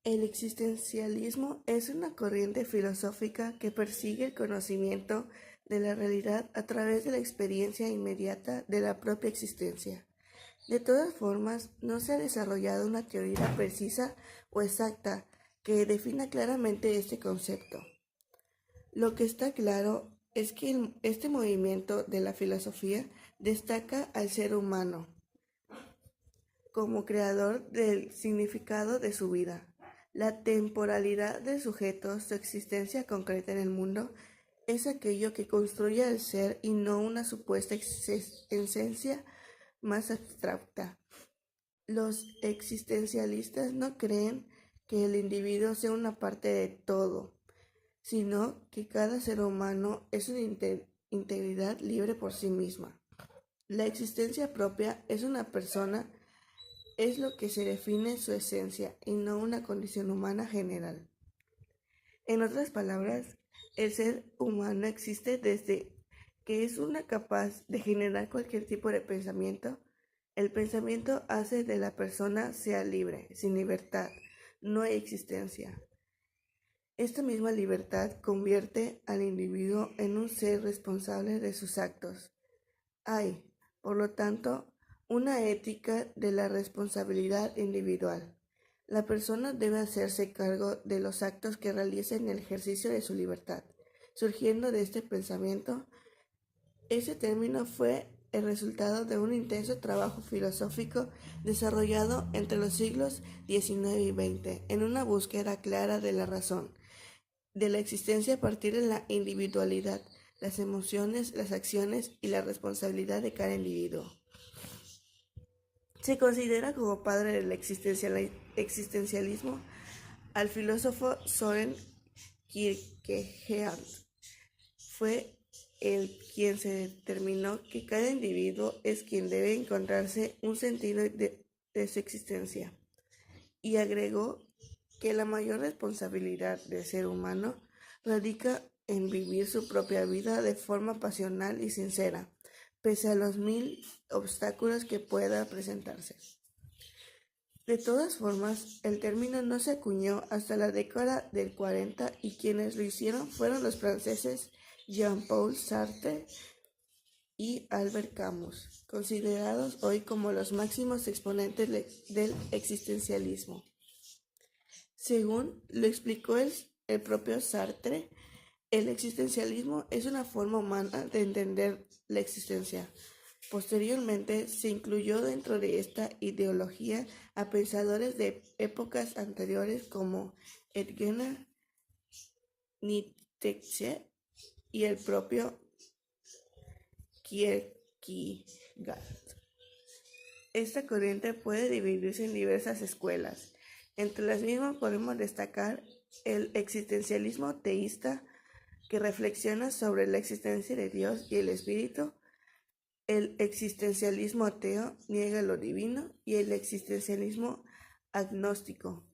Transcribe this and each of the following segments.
El existencialismo es una corriente filosófica que persigue el conocimiento de la realidad a través de la experiencia inmediata de la propia existencia. De todas formas, no se ha desarrollado una teoría precisa o exacta que defina claramente este concepto. Lo que está claro es que este movimiento de la filosofía destaca al ser humano como creador del significado de su vida. La temporalidad del sujeto, su existencia concreta en el mundo, es aquello que construye al ser y no una supuesta esencia más abstracta. Los existencialistas no creen que el individuo sea una parte de todo, sino que cada ser humano es una integridad libre por sí misma. La existencia propia es una persona, es lo que se define su esencia y no una condición humana general. En otras palabras, el ser humano existe desde que es una capaz de generar cualquier tipo de pensamiento. El pensamiento hace de la persona sea libre. Sin libertad no hay existencia. Esta misma libertad convierte al individuo en un ser responsable de sus actos. Hay, por lo tanto, una ética de la responsabilidad individual. La persona debe hacerse cargo de los actos que realiza en el ejercicio de su libertad. Surgiendo de este pensamiento, ese término fue el resultado de un intenso trabajo filosófico desarrollado entre los siglos XIX y XX en una búsqueda clara de la razón, de la existencia a partir de la individualidad, las emociones, las acciones y la responsabilidad de cada individuo. Se considera como padre del existencialismo al filósofo Søren Kierkegaard. Fue él quien se determinó que cada individuo es quien debe encontrarse un sentido de su existencia, y agregó que la mayor responsabilidad del ser humano radica en vivir su propia vida de forma pasional y sincera, pese a los 1000 obstáculos que pueda presentarse. De todas formas, el término no se acuñó hasta la década del 40 y quienes lo hicieron fueron los franceses Jean-Paul Sartre y Albert Camus, considerados hoy como los máximos exponentes del existencialismo. Según lo explicó el propio Sartre, el existencialismo es una forma humana de entender la existencia. Posteriormente se incluyó dentro de esta ideología a pensadores de épocas anteriores como Edgena, Nietzsche y el propio Kierkegaard. Esta corriente puede dividirse en diversas escuelas. Entre las mismas podemos destacar el existencialismo teísta, que reflexiona sobre la existencia de Dios y el espíritu. El existencialismo ateo niega lo divino, y el existencialismo agnóstico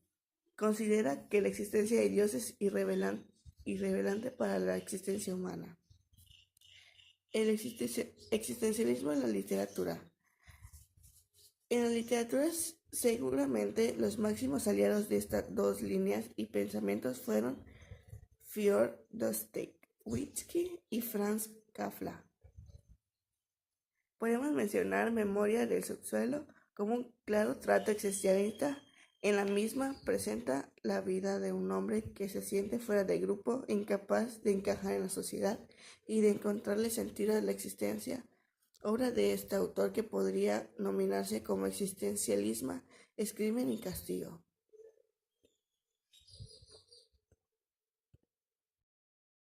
considera que la existencia de Dios es irrelevante para la existencia humana. El existencialismo en la literatura. En la literatura, seguramente los máximos aliados de estas dos líneas y pensamientos fueron Fyodor Dostoyevsky y Franz Kafka. Podemos mencionar Memoria del subsuelo como un claro trato existencialista. En la misma presenta la vida de un hombre que se siente fuera del grupo, incapaz de encajar en la sociedad y de encontrarle sentido a la existencia. Obra de este autor que podría nominarse como existencialismo es Crimen y Castigo.